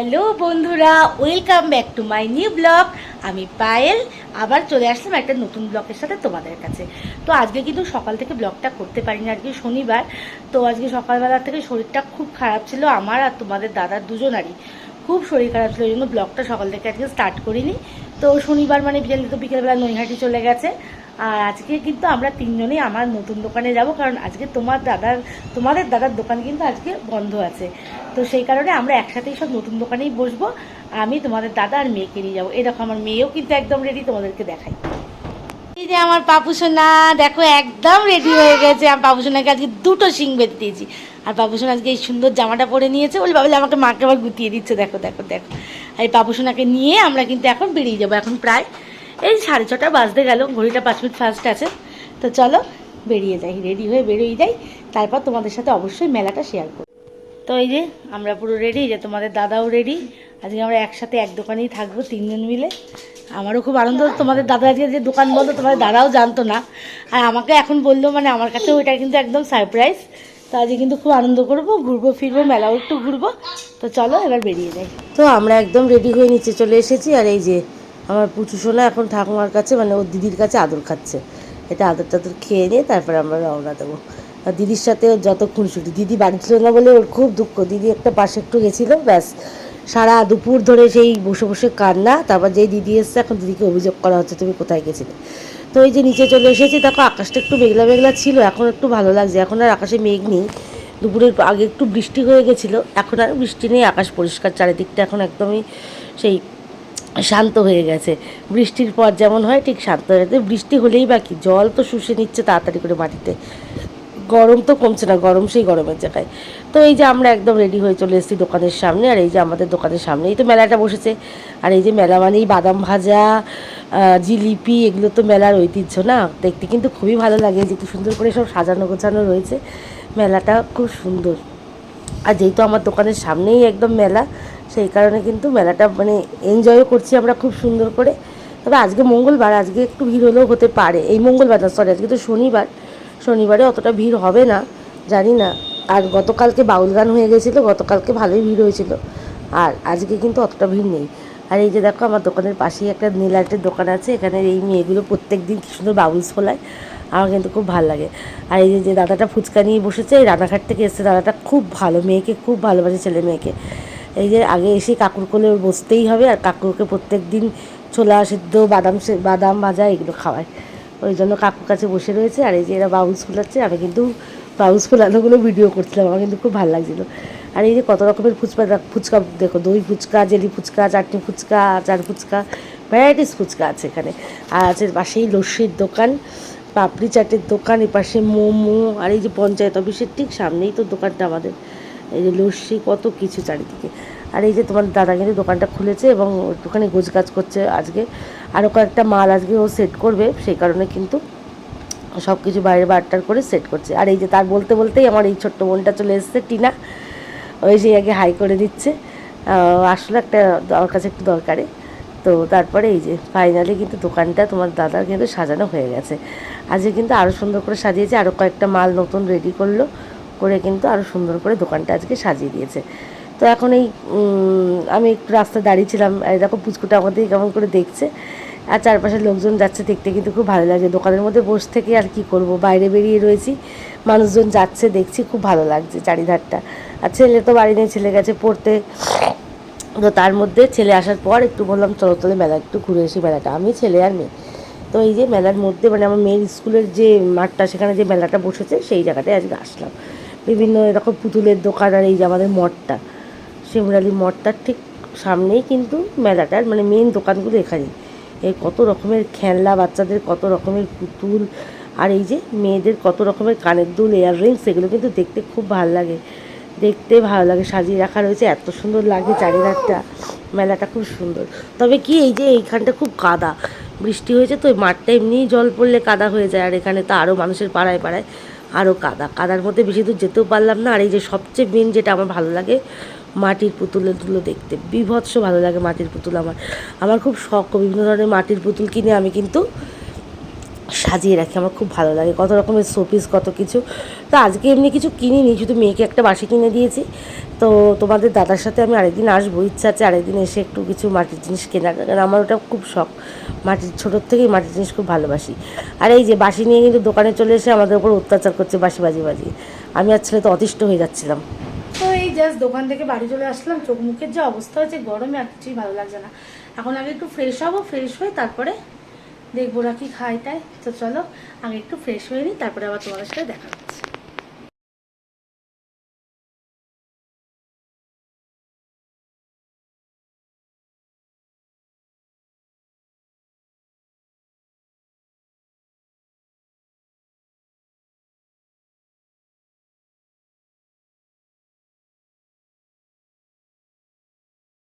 Hello বন্ধুরা, welcome back to my new blog. আমি পায়েল আবার চলে আসলাম একটা নতুন ব্লগের সাথে তোমাদের কাছে। তো আজকে কিন্তু সকাল থেকে ব্লগটা করতে পারিনি, আজকে শনিবার। তো আজকে সকালবেলা থেকে শরীরটা খুব খারাপ ছিল আমার আর তোমাদের দাদার দুজনারই। খুব শরীর খারাপ ছিল, এই জন্য ব্লগটা সকাল থেকে আজকে স্টার্ট করিনি। তো শনিবার মানে বিকেলবেলা নৈহাটি চলে গেছে। আর আজকে কিন্তু আমরা তিনজনেই আমার নতুন দোকানে যাব, কারণ আজকে তোমাদের দাদার দোকান কিন্তু আজকে বন্ধ আছে। তো সেই কারণে আমরা একসাথেই সব নতুন দোকানেই বসবো। আমি তোমাদের দাদা আর মেয়েকে নিয়ে যাবো। এই দেখো আমার মেয়েও কিন্তু একদম রেডি, তোমাদেরকে দেখাই। এই যে আমার পাপুসোনা দেখো একদম রেডি হয়ে গেছে। আমার পাপুসোনাকে আজকে দুটো শিং বেঁধে দিয়েছি। আর পাপুসোনা আজকে এই সুন্দর জামাটা পরে নিয়েছে, বলে বাবলে আমাকে মাকে আবার গুটিয়ে দিচ্ছে। দেখো দেখো দেখো, এই পাপুসোনাকে নিয়ে আমরা কিন্তু এখন বেরিয়ে যাবো। এখন প্রায় এই 6:30 বাজতে গেল, ঘড়িটা 5 মিনিট ফাস্ট আছে। তো চলো বেরিয়ে যাই, রেডি হয়ে বেরিয়ে যাই, তারপর তোমাদের সাথে অবশ্যই মেলাটা শেয়ার করি। তো এই যে আমরা পুরো রেডি, যে তোমাদের দাদাও রেডি। আজকে আমরা একসাথে এক দোকানেই থাকবো তিনজন মিলে। আমারও খুব আনন্দ। তোমাদের দাদা আজকে যে দোকান বলতো তোমাদের দাদাও জানতো না, আর আমাকে এখন বললো, মানে আমার কাছেও এটা কিন্তু একদম সারপ্রাইজ। তো আজকে কিন্তু খুব আনন্দ করবো, ঘুরবো ফিরবো, মেলাও একটু ঘুরবো। তো চলো এবার বেরিয়ে যাই। তো আমরা একদম রেডি হয়ে নিচে চলে এসেছি। আর এই যে আমার পুচু সোনা এখন ঠাকুমার কাছে, মানে ওর দিদির কাছে আদর খাচ্ছে। এটা আদর টাদর খেয়ে নিয়ে তারপরে আমরা রওনা দেবো। আর দিদির সাথে ওর যত খুনসুটি, দিদি বাড়ি ছিল না বলে ওর খুব দুঃখ। দিদি একটা পাশে একটু গেছিলো, ব্যাস সারা দুপুর ধরে সেই বসে বসে কান্না। তারপর যেই দিদি এসছে, এখন দিদিকে অভিযোগ করা হচ্ছে তুমি কোথায় গেছিলে। তো এই যে নিচে চলে এসেছি, দেখো আকাশটা একটু মেঘলা মেঘলা ছিল, এখন একটু ভালো লাগছে। এখন আর আকাশে মেঘ নেই। দুপুরের আগে একটু বৃষ্টি হয়ে গেছিলো, এখন আর বৃষ্টি নেই, আকাশ পরিষ্কার, চারিদিকটা এখন একদমই সেই শান্ত হয়ে গেছে। বৃষ্টির পর যেমন হয় ঠিক শান্ত হয়ে গেছে। বৃষ্টি হলেই বাকি জল তো শুষে নিচ্ছে তাড়াতাড়ি করে মাটিতে, গরম তো কমছে না, গরম সেই গরমের জায়গায়। তো এই যে আমরা একদম রেডি হয়ে চলে এসেছি দোকানের সামনে। আর এই যে আমাদের দোকানের সামনেই তো মেলাটা বসেছে। আর এই যে মেলা মানেই বাদাম ভাজা, জিলিপি, এগুলো তো মেলার ঐতিহ্য না। দেখতে কিন্তু খুবই ভালো লাগে, যে কি সুন্দর করে সব সাজানো গোছানো রয়েছে। মেলাটা খুব সুন্দর। আর যেহেতু আমার দোকানের সামনেই একদম মেলা, সেই কারণে কিন্তু মেলাটা মানে এনজয়ও করছি আমরা খুব সুন্দর করে। তবে আজকে মঙ্গলবার, আজকে একটু ভিড় হলেও হতে পারে। এই মঙ্গলবার না, সরি, আজকে তো শনিবার, শনিবারে অতটা ভিড় হবে না জানি না। আর গতকালকে বাউল গান হয়ে গেছিলো, গতকালকে ভালোই ভিড় হয়েছিল। আর আজকে কিন্তু অতটা ভিড় নেই। আর এই যে দেখো আমার দোকানের পাশেই একটা নীল আর্টের দোকান আছে। এখানে এই মেয়েগুলো প্রত্যেক দিন কী সুন্দর বাউলস ফোলায়, আমার কিন্তু খুব ভালো লাগে। আর এই যে দাদাটা ফুচকা নিয়ে বসেছে, এই রানাঘাট থেকে এসছে দাদাটা, খুব ভালো, মেয়েকে খুব ভালোবাসে, ছেলে মেয়েকে। এই যে আগে এসে কাকুর কোলে ওর বসতেই হবে, আর কাকুকে প্রত্যেক দিন ছোলা সিদ্ধ, বাদাম ভাজা এগুলো খাওয়ায়, ওই জন্য কাকুর কাছে বসে রয়েছে। আর এই যে এরা বাউলস ফোলাচ্ছে, আমি কিন্তু বাউলস ফোলানোগুলো ভিডিও করছিলাম, আমার কিন্তু খুব ভালো লাগছিলো। আর এই যে কত রকমের ফুচকা দেখো, দই ফুচকা, জেলি ফুচকা, চাটনি ফুচকা, আচার ফুচকা, ভ্যারাইটিস ফুচকা আছে এখানে। আর আছে পাশেই লস্যির দোকান, পাপড়ি চাটের দোকান, এপাশে মোমো। আর এই যে পঞ্চায়েত অফিসের ঠিক সামনেই তো দোকানটা আমাদের। এই যে লস্যি, কত কিছু চারিদিকে। আর এই যে তোমার দাদা কিন্তু দোকানটা খুলেছে এবং দোকানে গোছগাছ করছে আজকে। আরও কয়েকটা মাল আজকে ও সেট করবে, সেই কারণে কিন্তু সব কিছু বাইরে বারটার করে সেট করছে। আর এই যে তার বলতে বলতেই আমার এই ছোট্ট বোনটা চলে এসছে, টিনা। ওই যে আগে হাই করে দিচ্ছে, আসলে একটা আমার কাছে একটু দরকারে। তো তারপরে এই যে ফাইনালি কিন্তু দোকানটা তোমার দাদার কিন্তু সাজানো হয়ে গেছে। আজকে কিন্তু আরও সুন্দর করে সাজিয়েছে, আরও কয়েকটা মাল নতুন রেডি করলো, করে কিন্তু আরও সুন্দর করে দোকানটা আজকে সাজিয়ে দিয়েছে। তো এখন এই আমি একটু রাস্তায় দাঁড়িয়েছিলাম, এই দেখো পুচকুটা আমাদের কেমন করে দেখছে। আর চারপাশের লোকজন যাচ্ছে, দেখতে কিন্তু খুব ভালো লাগছে। দোকানের মধ্যে বসে থেকে আর কি করব, বাইরে বেরিয়ে রয়েছি, মানুষজন যাচ্ছে দেখছি, খুব ভালো লাগছে চারিধারটা। আর ছেলে তো বাড়ি নেই, ছেলে গেছে পড়তে। তো তার মধ্যে ছেলে আসার পর একটু বললাম চলো তাহলে মেলা একটু ঘুরে এসি, মেলাটা আমি, ছেলে আর মেয়ে। তো এই যে মেলার মধ্যে, মানে আমার মেয়ের স্কুলের যে মাঠটা, সেখানে যে মেলাটা বসেছে সেই জায়গাটায় আজকে আসলাম। বিভিন্ন এরকম পুতুলের দোকান। আর এই যে আমাদের মঠটা, শিমরালি মঠটার ঠিক সামনেই কিন্তু মেলাটার মানে মেন দোকানগুলো এখানেই। এই কত রকমের খেলনা, বাচ্চাদের কত রকমের পুতুল, আর এই যে মেয়েদের কত রকমের কানের দুল, ইয়াররিংস, এগুলো কিন্তু দেখতে খুব ভালো লাগে, দেখতে ভালো লাগে, সাজিয়ে রাখা রয়েছে, এত সুন্দর লাগে চারিধারটা। মেলাটা খুব সুন্দর। তবে কি এই যে এইখানটা খুব কাদা, বৃষ্টি হয়েছে তো, মাঠটা এমনিই জল পড়লে কাদা হয়ে যায়। আর এখানে তো আরও মানুষের পাড়ায় পাড়ায় আরও কাদার মধ্যে বেশি দূর যেতেও পারলাম না। আর এই যে সবচেয়ে মেন যেটা আমার ভালো লাগে, মাটির পুতুলগুলো দেখতে বীভৎস ভালো লাগে। মাটির পুতুল আমার খুব শখ, বিভিন্ন ধরনের মাটির পুতুল কিনে আমি কিন্তু সাজিয়ে রাখি, আমার খুব ভালো লাগে, কত রকমের শোপিস কত কিছু। তো আজকে এমনি কিছু কিনিনি, শুধু মেয়েকে একটা বাঁশি কিনে দিয়েছি। তো তোমাদের দাদার সাথে আমি আরেকদিন আসবো, ইচ্ছা আছে আরেকদিন এসে একটু কিছু মাটির জিনিস কেনার, কারণ আমার ওটা খুব শখ, মাটির ছোটোর থেকেই মাটির জিনিস খুব ভালোবাসি। আর এই যে বাঁশি নিয়ে কিন্তু দোকানে চলে এসে আমাদের উপর অত্যাচার করছে বাঁশি বাজিয়ে বাজিয়ে, আমি আর ছেলে তো অতিষ্ঠ হয়ে যাচ্ছিলাম। তো এই জাস্ট দোকান থেকে বাড়ি চলে আসলাম, চোখ মুখের যে অবস্থা হয়েছে গরমে আর কিছুই ভালো লাগছে না। এখন আগে একটু ফ্রেশ হবো, ফ্রেশ হয়ে তারপরে দেখবো ওরা কি খায় তাই। তো চলো আগে একটু ফ্রেশ হয়ে নিই, তারপরে আবার তোমাদের সাথে দেখা হচ্ছে।